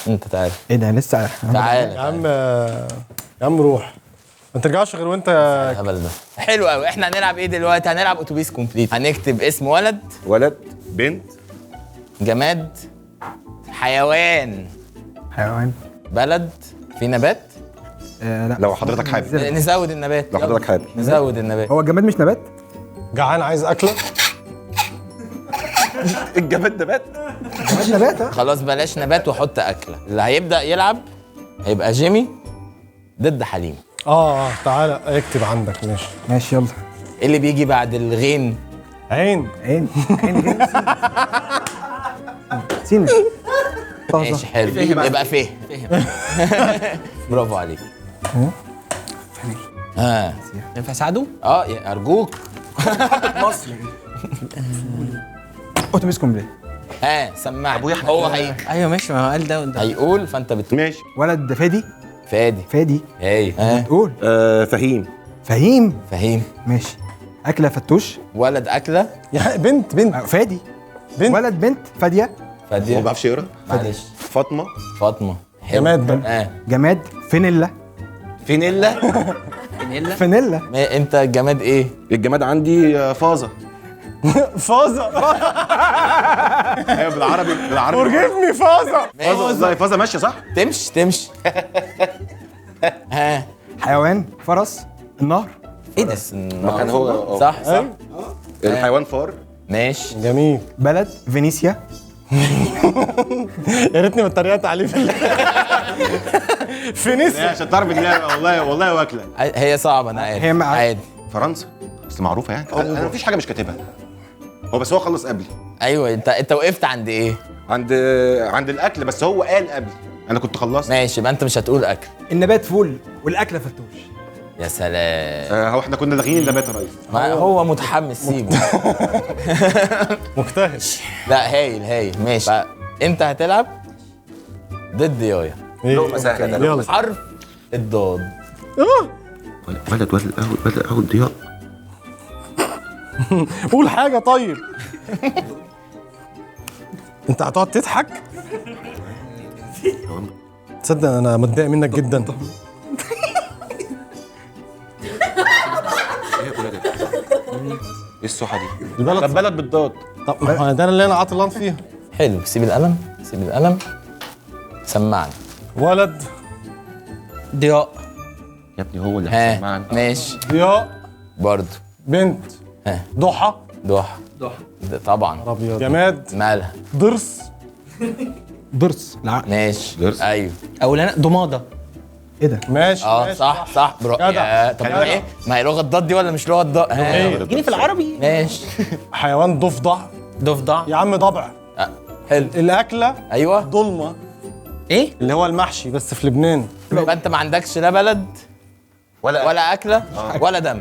انت تعالى. ايه ده لسه تعالى يا عم روح، ما ترجعش غير وانت. الهبل ده حلو قوي. احنا هنلعب ايه دلوقتي؟ هنلعب اتوبيس كومبليت. هنكتب اسم ولد، بنت، جماد، حيوان، بلد، في نبات. لا لو حضرتك حابب. نزود النبات. لو حضرتك حابب. نزود النبات. هو الجماد مش نبات؟ جعان عايز اكله. الجماد نبات. جماد نبات خلاص بلاش نبات وحط اكله. اللي هيبدا يلعب هيبقى جيمي ضد حليم. تعالى اكتب عندك. ماشي يلا. ايه اللي بيجي بعد الغين؟ عين. سين. ماشي حلو. يبقى فهم. برافو عليك. ينفع اساعده؟ ارجوك. اتوبيس كومبليت. سمعني. هو ايوه ماشي، ما هو قال ده وده. هيقول فانت بتقول. ماشي. ولد فادي. فادي. تقول. فهيم. فهيم. ماشي. اكله فتوش. ولد اكله. يا بنت. فادي. بنت. ولد بنت فاديه. هو ما بيعرفش يقرا. معلش. فاطمه. جماد بقى. جماد فانيلا. فانيلا. فانيلا. انت الجماد ايه؟ الجماد عندي فازه. فازه. ايوه بالعربي ورجفني فازه. والله فازه ماشيه صح. تمشي. حيوان فرس. النهر. ايه ده؟ مكان هو صح. الحيوان فار. ماشي جميل. بلد فينيسيا. يا ريتني ما اتريقت عليه في فينيسيا. عشان تعرف ان هي والله واكله. هي صعبه انا عارف. هي عادي. فرنسا اصل معروفه يعني. انا مفيش حاجه مش كاتبها. هو خلص قبلي. ايوه انت وقفت عند ايه؟ عند الاكل، بس هو قال قبلي. انا كنت خلصت. ماشي يبقى انت مش هتقول اكل. النبات فول والاكله فتوش. يا سلام. هو احنا كنا لاغيين النبات يا ريس. ما هو متحمس. سيبه. مجتهد. لا هايل ماشي. انت هتلعب ضد يايا. لقمه سهله. يلا. حرف الضاد. ولد اهو ضياء. قول حاجه طيب. انت هتقعد تضحك. تصدق انا متضايق منك جدا. ايه السوحه دي؟ البلد بلد بالضاد. طب ما ده اللي انا عاطل فيها. حلو. سيب القلم. سمعني. ولد. ضياء. يا ابني هو اللي هيسمعني. ماشي. ضياء. برضو. بنت. ضحى. طبعا. ابيض. جماد. مالها؟ ضرس. لا ماشي. ضرس. ايوه. اولا ضماده. ايه ده؟ ماشي. صح جدع. طب ايه؟ ما هي لغه ضاد دي ولا مش لغه ضاد؟ اديني في العربي. ماشي. حيوان ضفدع. ضفدع. يا عم ضبع. حلو. الاكله. ايوه. ضلمه. ايه؟ اللي هو المحشي بس في لبنان. يبقى انت ما عندكش لا بلد ولا اكله ولا دم.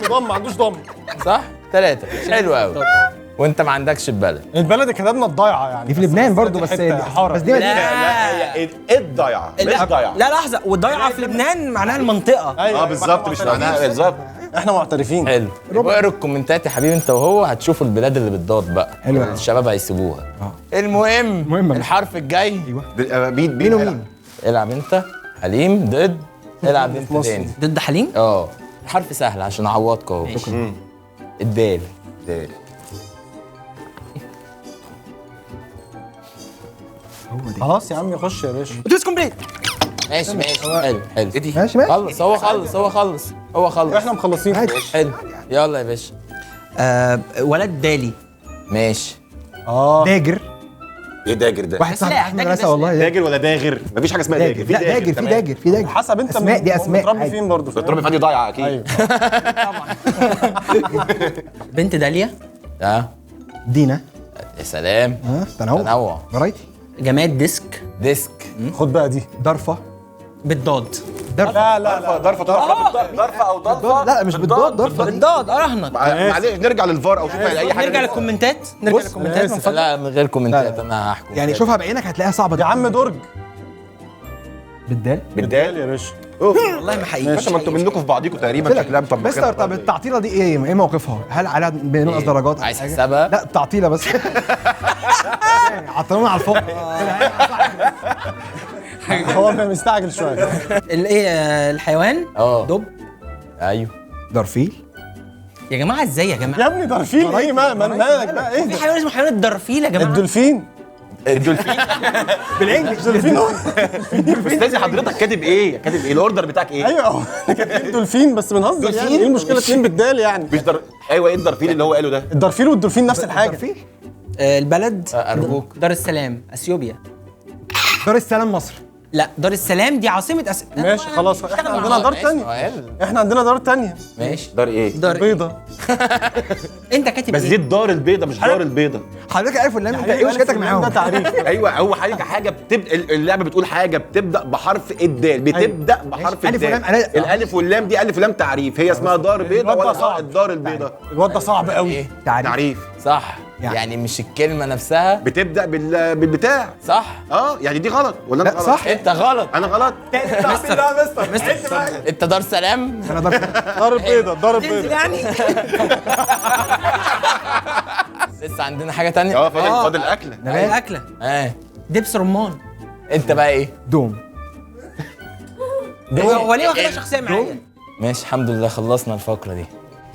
ضم ما عندوش ضم. صح؟ 3. حلو قوي. وانت ما عندكش البلد. البلد كتبنا الضايعه يعني. دي في لبنان برضو بس دي لا ايه الضيعه؟ مش ضيعه. لا لحظه، والضيعه في لبنان معناها المنطقه. ايوه بالظبط مش معناها بالظبط. احنا معترفين. حلو. اقرا الكومنتات يا حبيبي انت وهو، هتشوفوا البلاد اللي بالضاد بقى. حلو. الشباب هيسيبوها. المهم الحرف الجاي. مين ومين؟ العب انت حليم ضد. العب انت تاني ضد حليم. الحرف سهل عشان اعوضك اهو. الدال. خلاص يا عم يخش يا باشا. اتوبيس كومبليت. ماشي حلو. ايه دي؟ ماشي خلص. هو خلص. احنا مخلصين. حلو. يلا يا باشا. ولد دالي. ماشي. داجر. ايه داجر ده؟ واحد صاحبي احمد راسه والله. داجر ولا داغر؟ مفيش حاجه اسمها داجر. لا داجر. في داجر. حسب انت اسماء. دي اسماء. بتربي فين برضه؟ بتربي فادي ضايعه اكيد. ايوه. بنت داليا. دينا. يا سلام. تنوع. فرايتي. جماد ديسك. خد بقى دي. ضرفه. بالضاد. لا ضرفه او ضرفه. لا مش بالضاد. ضرفه بالضاد. اراهنك. معلش نرجع للفار او شوف اي حاجه. نرجع للكومنتات. من فضلك. لا من غير كومنتات انا هحكم. يعني شوفها بعينك هتلاقيها صعبه. يا عم درج. بالدال يا باشا. والله ما حقيقي. ما انتوا منكم في بعضيكم تقريبا شكلها مطبقين. مستر طب التعطيله دي ايه موقفها؟ هل عليها بنقص درجات؟ عايز حسابها؟ لا تعطيله بس. عطلونا على الفوق. هو مستعجل شويه. الايه الحيوان دب. ايوه درفيل. يا جماعه ازاي يا يا جماعه؟ ابني درفيل ايه؟ مالك بقى؟ ايه في ده؟ حيوان اسمه حيوان الدرفيل يا جماعه. الدولفين. الدولفين. بالانجلش. دولفين استاذي حضرتك كاتب ايه؟ كاتب ايه؟ الاوردر بتاعك ايه؟ ايوه كاتبين دولفين بس بنهزر يعني. ايه المشكله؟ اتنين بالدال يعني. مش ايوه ايه الدرفيل اللي هو قاله ده؟ الدرفيل والدولفين نفس الحاجه. البلد ارجوك. دار السلام اثيوبيا. دار السلام مصر. لا دار السلام دي عاصمه ماشي خلاص، احنا عندنا دار تانية. سؤال. احنا عندنا دار تانية. ماشي. دار ايه؟ دار إيه؟ بيضة. انت كاتب بس ايه؟ دي الدار البيضة مش دار البيضة. حضرتك عارف ولا انت ايه مشكلتك ده معاهم؟ تعريف. ايوه هو حاجه بتبدا، اللعبه بتقول حاجه بتبدا بحرف الدال، بتبدا بحرف ألف الدال. ولام. الالف واللام دي الف ولام تعريف، هي اسمها دار بيضة الواد ده ولا صعب. الدار البيضة؟ الواد ده صعب قوي. تعريف صح. يعني مش الكلمه نفسها. بتبدا بالبتاع. صح. يعني دي غلط ولا انا لا، غلط؟ صح. انت غلط. انا غلط. انت دار سلام. انا دار سلام. دار البيضة. دار البيضة. يعني لسه عندنا حاجه تانية. فاضل اكله. الاكله دبس رمان. انت بقى ايه؟ دوم. هو ليه واخدها شخصيه معايا؟ ماشي الحمد لله خلصنا الفقره دي.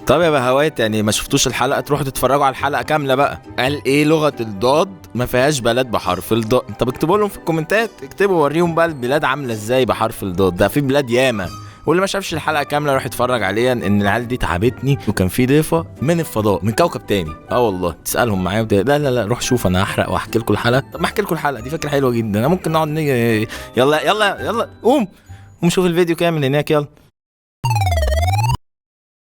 طب يا بهوات يعني ما شفتوش الحلقه تروحوا تتفرجوا على الحلقه كامله بقى. قال ايه لغه الضاد ما فيهاش بلد بحرف الضاد. طب اكتبوا لهم في الكومنتات، اكتبوا وريهم بقى البلاد عامله ازاي بحرف الضاد. ده في بلاد ياما. واللي ما شافش الحلقه كامله يروح يتفرج عليها، ان العيال دي تعبتني وكان في ضيفه من الفضاء من كوكب تاني. والله تسالهم معايا لا روح شوف، انا هحرق واحكي لكم الحلقه. طب ما احكي لكم الحلقه دي فكره حلوه جدا. انا ممكن نقعد يلا قوم شوف الفيديو كامل هناك يلا.